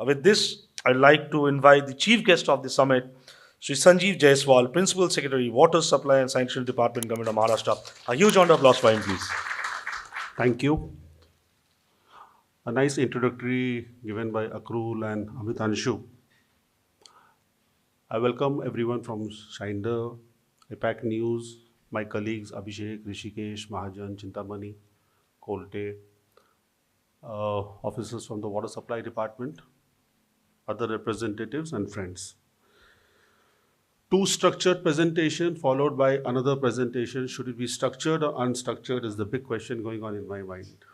With this, I'd like to invite the chief guest of the summit, Sri Sanjeev Jaiswal, Principal Secretary, Water Supply and Sanitation Department, Government of Maharashtra. A huge round of applause for him, please. Thank you. A nice introductory given by Akrul and Amitanshu. I welcome everyone from Shinder, APAC News, my colleagues Abhishek, Rishikesh, Mahajan, Chintamani, Kolte, officers from the Water Supply Department, other representatives and friends. Two structured presentation followed by another presentation. Should it be structured or unstructured is the big question going on in my mind.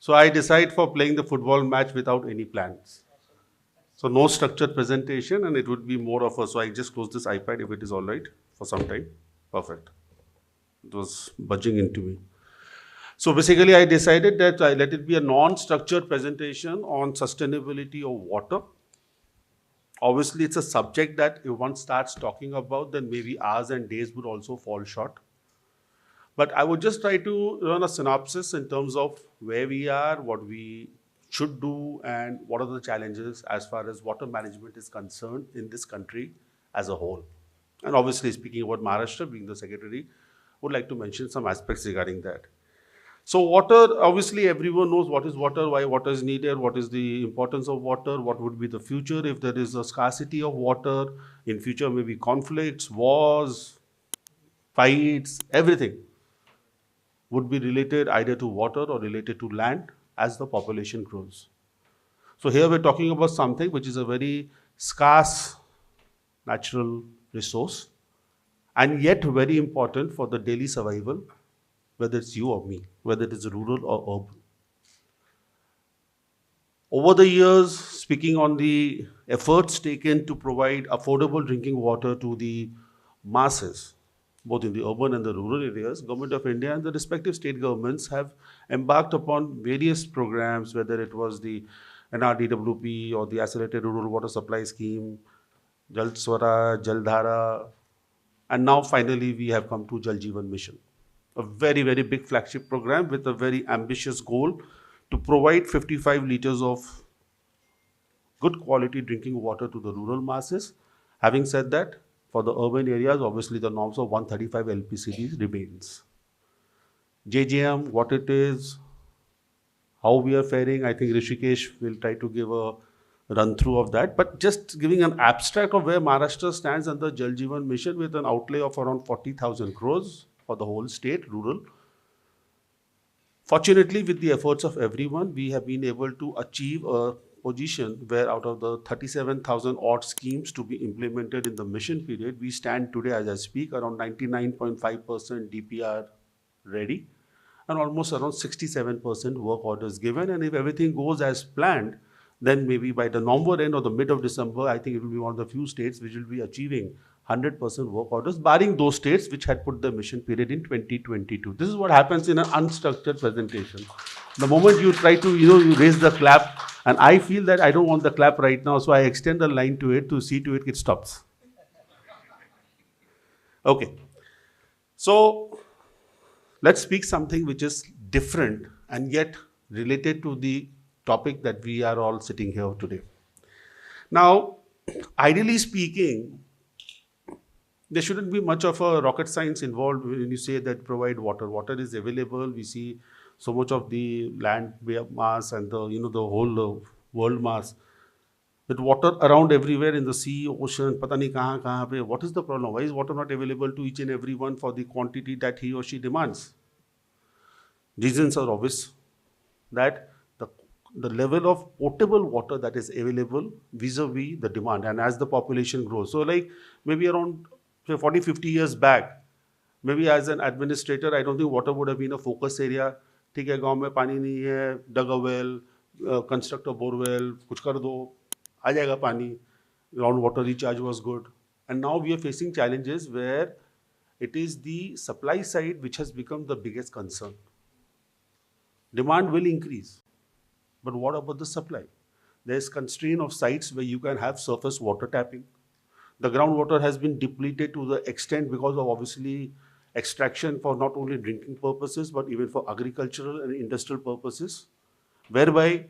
So I decide for playing the football match without any plans. So no structured presentation, and it would be more of a, so I just close this iPad if it is all right for some time. Perfect. It was budging into me. So basically I decided that I let it be a non-structured presentation on sustainability of water. Obviously it's a subject that if one starts talking about, then maybe hours and days would also fall short. But I would just try to run a synopsis in terms of where we are, what we should do, and what are the challenges as far as water management is concerned in this country as a whole. And obviously speaking about Maharashtra, being the secretary, would like to mention some aspects regarding that. So water, obviously everyone knows what is water, why water is needed, what is the importance of water, what would be the future if there is a scarcity of water, in future maybe conflicts, wars, fights, everything would be related either to water or related to land as the population grows. So here we're talking about something which is a very scarce natural resource and yet very important for the daily survival, whether it's you or me, whether it is rural or urban. Over the years, speaking on the efforts taken to provide affordable drinking water to the masses, both in the urban and the rural areas, Government of India and the respective state governments have embarked upon various programs, whether it was the NRDWP or the Accelerated Rural Water Supply Scheme, Jal Swara, Jal Dhara, and now finally we have come to Jal Jeevan Mission. A very, very big flagship program with a very ambitious goal to provide 55 liters of good quality drinking water to the rural masses. Having said that, for the urban areas, obviously the norms of 135 LPCD remains. JJM, what it is, how we are faring, I think Rishikesh will try to give a run through of that, but just giving an abstract of where Maharashtra stands under Jal Jeevan Mission with an outlay of around 40,000 crores for the whole state, rural. Fortunately, with the efforts of everyone, we have been able to achieve a position where out of the 37,000 odd schemes to be implemented in the mission period, we stand today as I speak around 99.5% DPR ready and almost around 67% work orders given. And if everything goes as planned, then maybe by the November end or the mid of December, I think it will be one of the few states which will be achieving 100% work orders, barring those states which had put the mission period in 2022. This is what happens in an unstructured presentation. The moment you try to, you raise the clap, and I feel that I don't want the clap right now, so I extend the line to it to see to it stops. Okay. So let's speak something which is different and yet related to the topic that we are all sitting here today. Now, ideally speaking, there shouldn't be much of a rocket science involved when you say that provide water. Water is available. We see so much of the land mass and the the whole world mass. With water around everywhere in the sea, ocean, pata nahi kahan pe. What is the problem? Why is water not available to each and everyone for the quantity that he or she demands? Reasons are obvious. That the level of potable water that is available vis-a-vis the demand, and as the population grows. So like maybe around 40, 50 years back, maybe as an administrator, I don't think water would have been a focus area. ठीक है, गांव में पानी नहीं है, dug a well, construct a borewell, कुछ कर दो, आ जाएगा पानी. Groundwater recharge was good. And now we are facing challenges where it is the supply side which has become the biggest concern. Demand will increase. But what about the supply? There is constraint of sites where you can have surface water tapping. The groundwater has been depleted to the extent because of obviously extraction for not only drinking purposes but even for agricultural and industrial purposes, whereby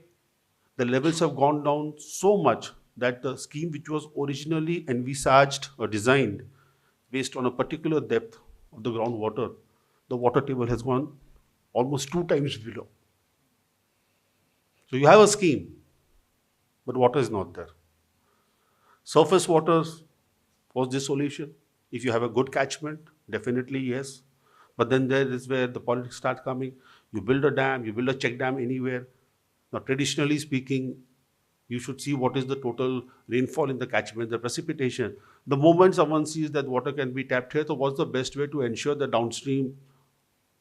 the levels have gone down so much that the scheme which was originally envisaged or designed based on a particular depth of the groundwater, the water table has gone almost 2 times below. So you have a scheme, but water is not there. Surface water was the solution. If you have a good catchment, definitely yes. But then there is where the politics start coming. You build a dam, you build a check dam anywhere. Now, traditionally speaking, you should see what is the total rainfall in the catchment, the precipitation. The moment someone sees that water can be tapped here, so what's the best way to ensure that downstream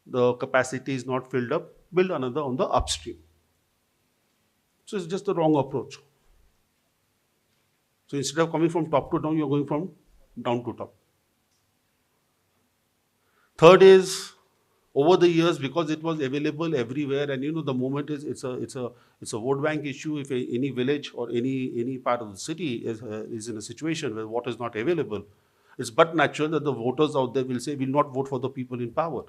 the capacity is not filled up? Build another on the upstream. So it's just the wrong approach. So instead of coming from top to down, you're going from down to top. Third is, over the years, because it was available everywhere, and the moment is it's a vote bank issue. If any village or any part of the city is in a situation where water is not available, it's but natural that the voters out there will say, "We'll not vote for the people in power."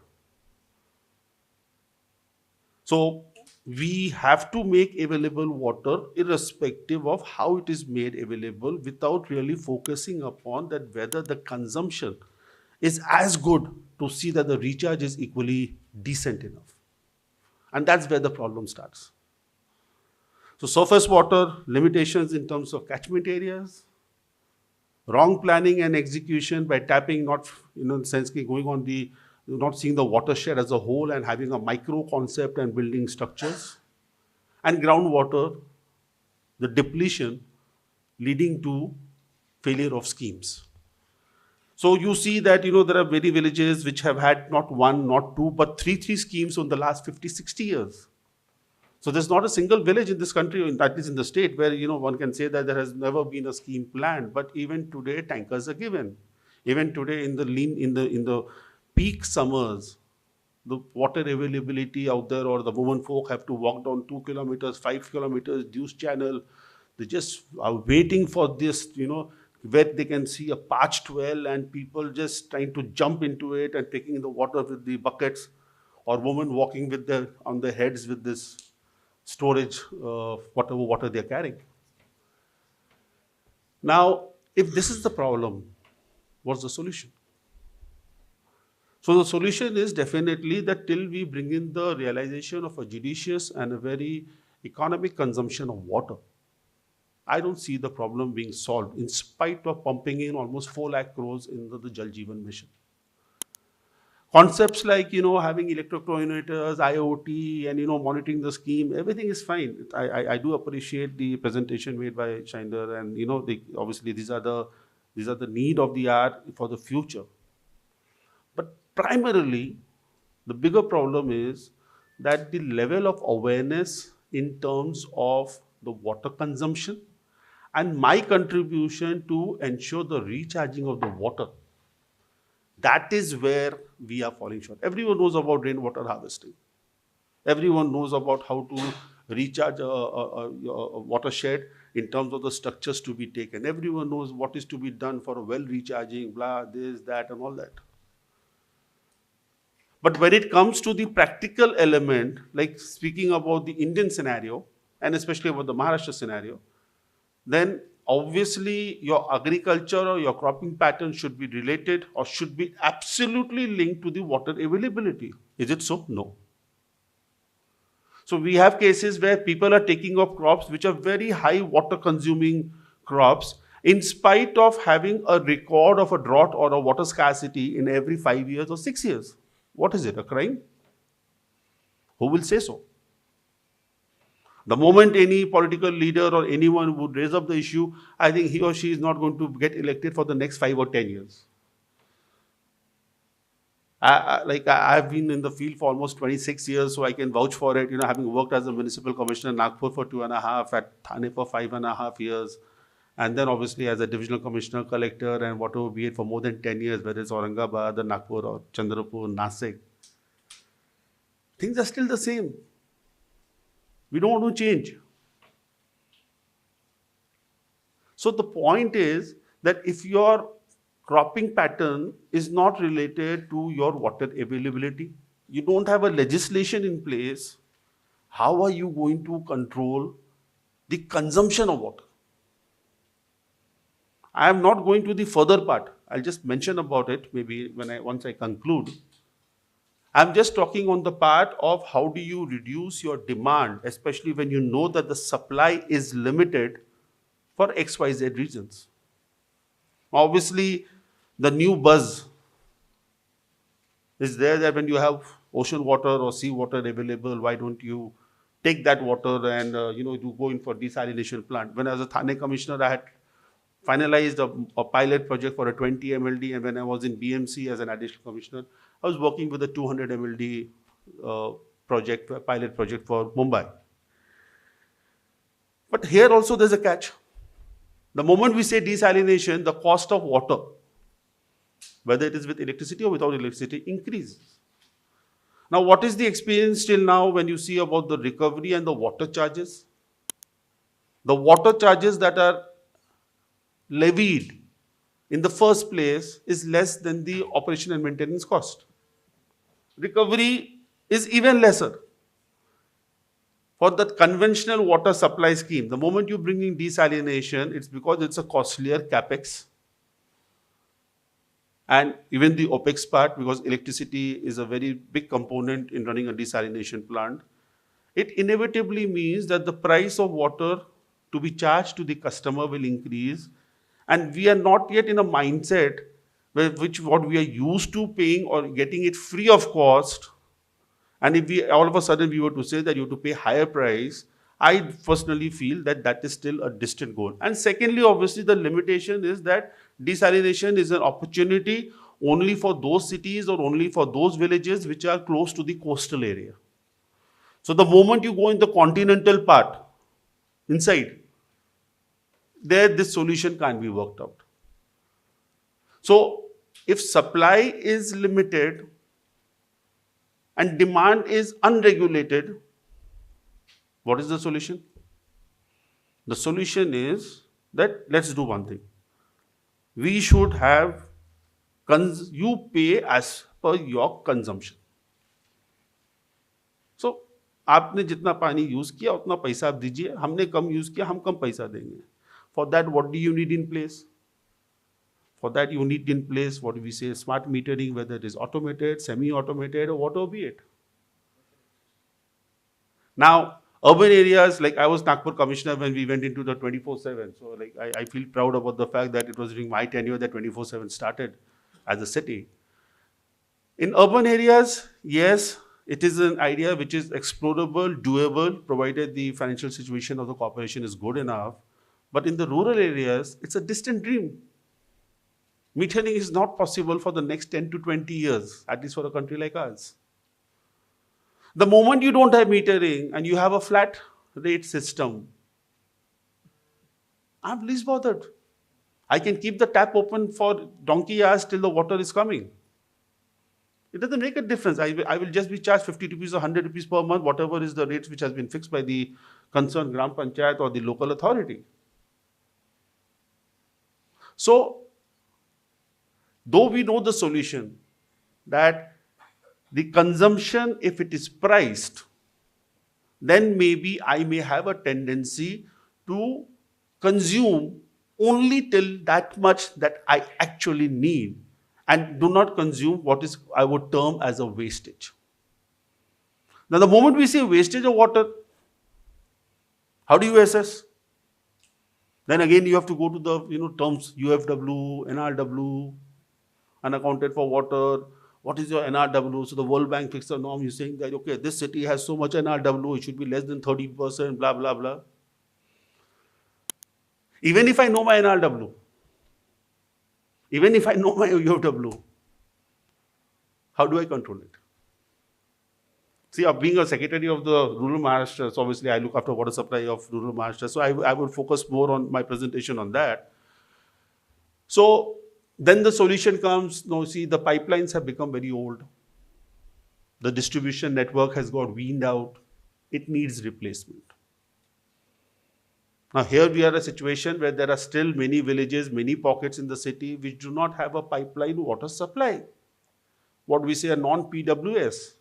So we have to make available water irrespective of how it is made available, without really focusing upon that whether the consumption is as good to see that the recharge is equally decent enough. And that's where the problem starts. So surface water limitations in terms of catchment areas, wrong planning and execution by tapping, not in the sense going on the, not seeing the watershed as a whole and having a micro concept and building structures, and groundwater, the depletion leading to failure of schemes. So you see that, there are many villages which have had not one, not two, but three schemes in the last 50, 60 years. So there's not a single village in this country, at least in the state, where, one can say that there has never been a scheme planned. But even today, tankers are given. Even today, in the peak summers, the water availability out there, or the women folk have to walk down 2 kilometers, 5 kilometers, Deuce Channel. They just are waiting for this, where they can see a parched well and people just trying to jump into it and taking the water with the buckets, or women walking with on their heads with this storage, whatever water they're carrying. Now, if this is the problem, what's the solution? So the solution is definitely that till we bring in the realization of a judicious and a very economic consumption of water, I don't see the problem being solved, in spite of pumping in almost 4 lakh crores in the Jal Jeevan Mission. Concepts like, having electrochlorometers, IoT, and, monitoring the scheme, everything is fine. I do appreciate the presentation made by Shinder, and, obviously these are the need of the hour for the future. But primarily, the bigger problem is that the level of awareness in terms of the water consumption and my contribution to ensure the recharging of the water, that is where we are falling short. Everyone knows about rainwater harvesting. Everyone knows about how to recharge a watershed in terms of the structures to be taken. Everyone knows what is to be done for a well recharging, blah, this, that, and all that. But when it comes to the practical element, like speaking about the Indian scenario, and especially about the Maharashtra scenario, then obviously your agriculture or your cropping pattern should be related or should be absolutely linked to the water availability. Is it so? No. So we have cases where people are taking up crops which are very high water consuming crops, in spite of having a record of a drought or a water scarcity in every 5 years or 6 years. What is it, a crime? Who will say so? The moment any political leader or anyone would raise up the issue, I think he or she is not going to get elected for the next 5 or 10 years. I've been in the field for almost 26 years, so I can vouch for it. Having worked as a municipal commissioner in Nagpur for 2.5, at Thane for 5.5 years, and then obviously as a divisional commissioner, collector, and whatever be it for more than 10 years, whether it's Aurangabad, or Nagpur, or Chandrapur, Nasik. Things are still the same. We don't want to change. So the point is that if your cropping pattern is not related to your water availability, you don't have a legislation in place, how are you going to control the consumption of water. I am not going to the further part. I'll just mention about it maybe once I conclude. I'm just talking on the part of how do you reduce your demand, especially when you know that the supply is limited for XYZ reasons. Obviously, the new buzz is there that when you have ocean water or sea water available, why don't you take that water and you go in for desalination plant. When I was a Thane commissioner, I had finalized a pilot project for a 20 MLD, and when I was in BMC as an additional commissioner, I was working with a 200 MLD pilot project for Mumbai. But here also there's a catch. The moment we say desalination, the cost of water, whether it is with electricity or without electricity, increases. Now, what is the experience till now when you see about the recovery and the water charges? The water charges that are levied in the first place is less than the operation and maintenance cost. Recovery is even lesser. For the conventional water supply scheme, the moment you bring in desalination, it's because it's a costlier capex. And even the OPEX part, because electricity is a very big component in running a desalination plant, it inevitably means that the price of water to be charged to the customer will increase. And we are not yet in a mindset what we are used to paying or getting it free of cost. And if we all of a sudden we were to say that you have to pay higher price, I personally feel that that is still a distant goal. And secondly, obviously, the limitation is that desalination is an opportunity only for those cities or only for those villages which are close to the coastal area. So the moment you go in the continental part, inside, there this solution can't be worked out. So if supply is limited and demand is unregulated, what is the solution? The solution is that let's do one thing. We should have, you pay as per your consumption. So, आपने जितना पानी use किया उतना पैसा आप दीजिए, हमने कम use किया हम कम पैसा देंगे. For that, what do you need in place? For that, you need in place what we say smart metering, whether it is automated, semi-automated, or whatever be it. Now, urban areas, like I was Nagpur commissioner when we went into the 24/7. So, like I feel proud about the fact that it was during my tenure that 24/7 started as a city. In urban areas, yes, it is an idea which is explorable, doable, provided the financial situation of the corporation is good enough. But in the rural areas, it's a distant dream. Metering is not possible for the next 10 to 20 years, at least for a country like ours. The moment you don't have metering and you have a flat rate system, I'm least bothered. I can keep the tap open for donkey hours till the water is coming. It doesn't make a difference. I will just be charged 50 rupees or 100 rupees per month, whatever is the rates which has been fixed by the concerned Gram Panchayat or the local authority. So, though we know the solution, that the consumption, if it is priced, then maybe I may have a tendency to consume only till that much that I actually need and do not consume what is I would term as a wastage. Now, the moment we say wastage of water, how do you assess? Then again, you have to go to the terms UFW, NRW, unaccounted for water. What is your NRW? So the World Bank fixed a norm. You're saying that, okay, this city has so much NRW, it should be less than 30%, blah, blah, blah. Even if I know my NRW, even if I know my UFW, how do I control it? See, being a secretary of the rural Maharashtra, so obviously I look after water supply of rural Maharashtra, so I will focus more on my presentation on that. So then the solution comes, see, the pipelines have become very old. The distribution network has got weaned out. It needs replacement. Now here we are in a situation where there are still many villages, many pockets in the city which do not have a pipeline water supply. What we say a non-PWS.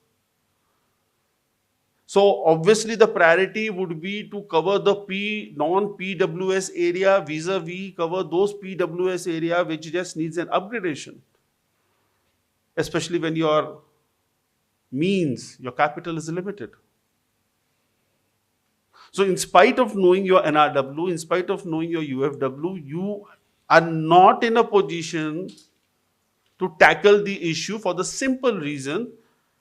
So obviously the priority would be to cover the non-PWS area vis-a-vis cover those PWS area which just needs an upgradation. Especially when your your capital is limited. So in spite of knowing your NRW, in spite of knowing your UFW, you are not in a position to tackle the issue for the simple reason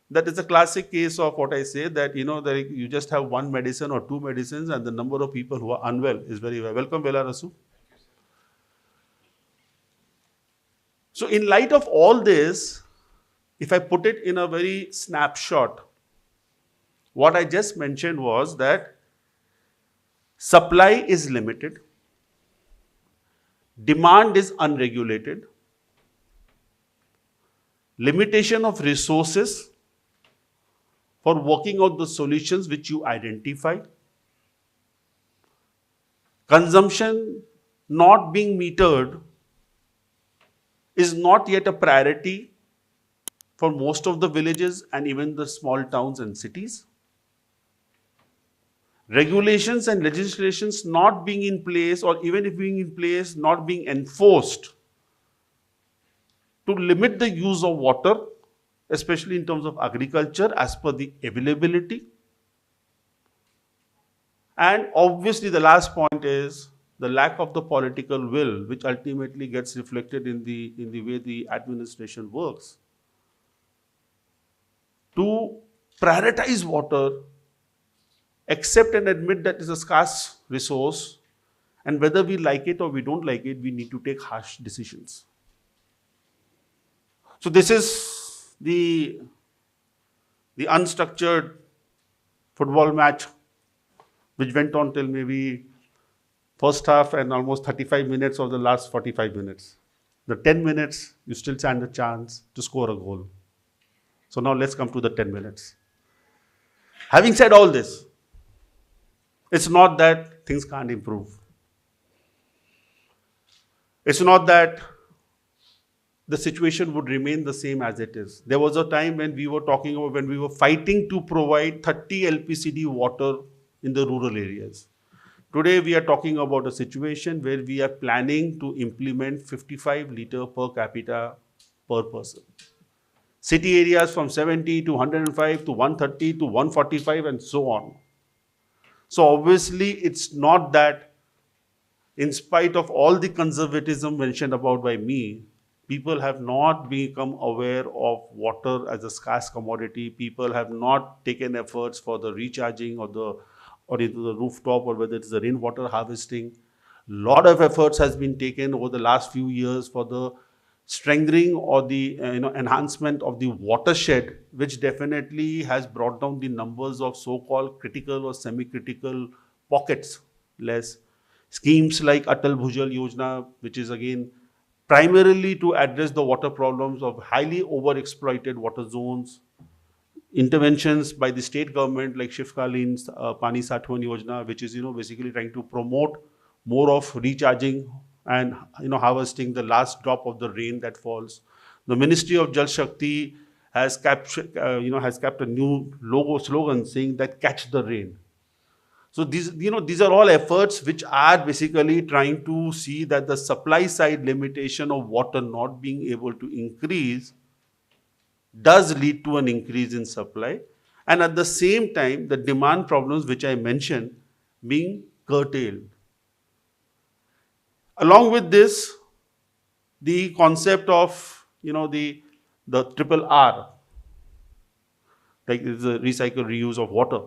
that is a classic case of what I say, that that you just have one medicine or two medicines and the number of people who are unwell is very high. Welcome, Vela Rasu. So in light of all this, if I put it in a very snapshot, what I just mentioned was that supply is limited, demand is unregulated, limitation of resources for working out the solutions which you identify, consumption not being metered is not yet a priority for most of the villages and even the small towns and cities. Regulations and legislations not being in place, or even if being in place, not being enforced to limit the use of water, especially in terms of agriculture as per the availability. And obviously the last point is the lack of the political will, which ultimately gets reflected in the way the administration works, to prioritize water, accept and admit that it's a scarce resource, and whether we like it or we don't like it, we need to take harsh decisions. So this is the unstructured football match which went on till maybe first half and almost 35 minutes of the last 45 minutes. The 10 minutes, you still stand a chance to score a goal. So now let's come to the 10 minutes. Having said all this, it's not that things can't improve. It's not that the situation would remain the same as it is. There was a time when we were talking about, when we were fighting to provide 30 LPCD water in the rural areas. Today we are talking about a situation where we are planning to implement 55 litre per capita per person. City areas from 70 to 105 to 130 to 145 and so on. So obviously it's not that, in spite of all the conservatism mentioned about by me, people have not become aware of water as a scarce commodity. People have not taken efforts for the recharging or into the rooftop, or whether it's the rainwater harvesting. Lot of efforts has been taken over the last few years for the strengthening or the enhancement of the watershed, which definitely has brought down the numbers of so-called critical or semi-critical pockets less. Schemes like Atal Bhujal Yojana, which is again primarily to address the water problems of highly overexploited water zones. Interventions by the state government like Shifkalin Pani Satwan Yojana, which is basically trying to promote more of recharging and harvesting the last drop of the rain that falls. The Ministry of Jal Shakti has kept a new slogan saying that catch the rain. So these are all efforts which are basically trying to see that the supply side limitation of water not being able to increase does lead to an increase in supply, and at the same time the demand problems which I mentioned being curtailed. Along with this, the concept of the triple R, like it's a recycle, reuse of water,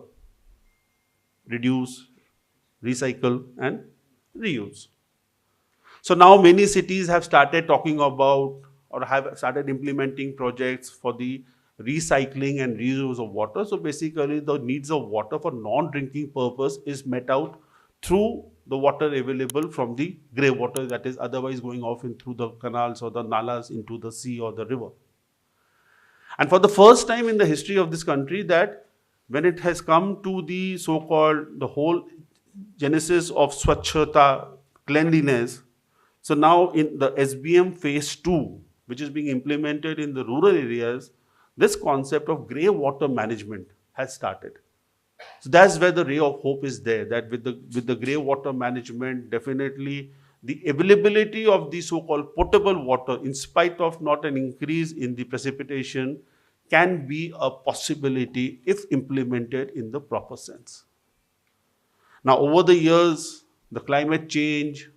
reduce, recycle and reuse. So now many cities have started talking about or have started implementing projects for the recycling and reuse of water. So basically the needs of water for non-drinking purpose is met out through the water available from the grey water that is otherwise going off through the canals or the nalas into the sea or the river. And for the first time in the history of this country, that when it has come to the so-called the whole genesis of Swachhata, cleanliness, so now in the SBM phase 2, which is being implemented in the rural areas, this concept of grey water management has started. So that's where the ray of hope is there, that with the grey water management, definitely the availability of the so-called potable water, in spite of not an increase in the precipitation, can be a possibility if implemented in the proper sense. Now, over the years, the climate change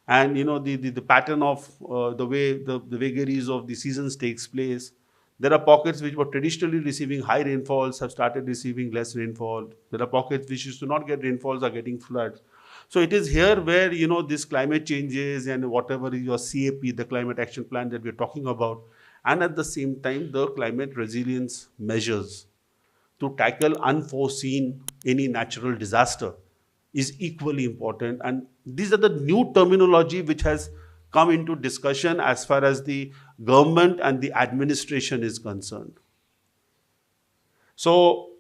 and the pattern of the way the vagaries of the seasons takes place. There are pockets which were traditionally receiving high rainfalls have started receiving less rainfall. There are pockets which used to not get rainfalls are getting floods. So it is here where this climate changes and whatever is your CAP, the climate action plan that we're talking about, and at the same time the climate resilience measures to tackle unforeseen any natural disaster is equally important. And these are the new terminology which has come into discussion as far as the government and the administration is concerned. So,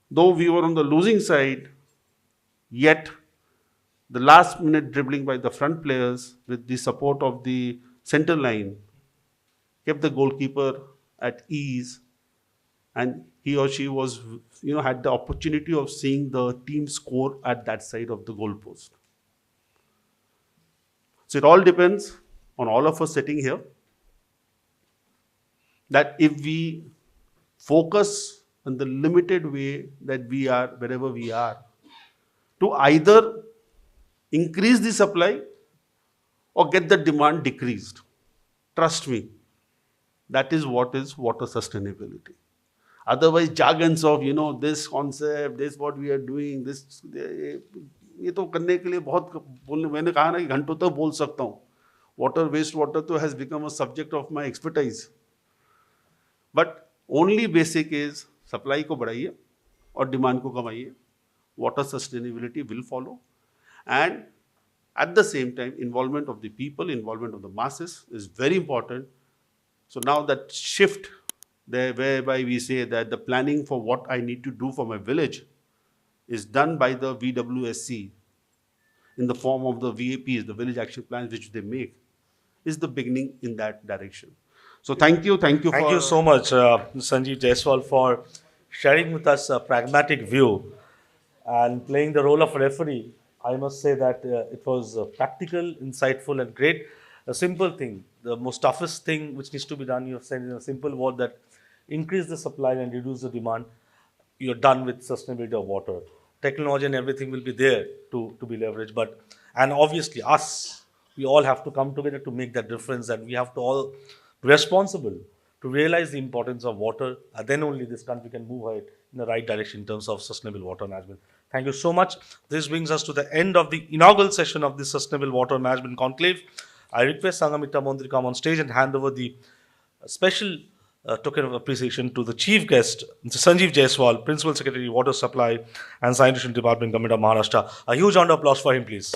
though we were on the losing side, yet the last minute dribbling by the front players with the support of the center line kept the goalkeeper at ease, and he or she was, had the opportunity of seeing the team score at that side of the goalpost. So it all depends on all of us sitting here, that if we focus on the limited way that we are, wherever we are, to either increase the supply or get the demand decreased. Trust me, that is what is water sustainability. Otherwise, jargons of, this concept, this what we are doing, this, ये तो करने के लिए बहुत बोलने, मैंने कहा ना कि घंटों तक बोल सकता हूँ. Water, waste water तो has become a subject of my expertise. But only basic is supply को बढ़ाइए और demand को कमाइए. Water sustainability will follow. And at the same time, involvement of the people, involvement of the masses is very important. So now that shift there, whereby we say that the planning for what I need to do for my village is done by the VWSC in the form of the VAPs, the village action plans which they make, is the beginning in that direction. So thank you. Thank you so much, Sanjeev Jaiswal, for sharing with us a pragmatic view and playing the role of referee. I must say that it was practical, insightful, and great. A simple thing, the most toughest thing which needs to be done, you have said in a simple word, that increase the supply and reduce the demand. You're done with sustainability of water. Technology and everything will be there to be leveraged. And obviously us, we all have to come together to make that difference, and we have to all be responsible to realize the importance of water, and then only this country can move ahead in the right direction in terms of sustainable water management. Thank you so much. This brings us to the end of the inaugural session of the Sustainable Water Management Conclave. I request Sangamita Mondri to come on stage and hand over the special token of appreciation to the chief guest, Mr. Sanjeev Jaiswal, Principal Secretary, Water Supply and Sanitation Department, Government of Maharashtra. A huge round of applause for him, please.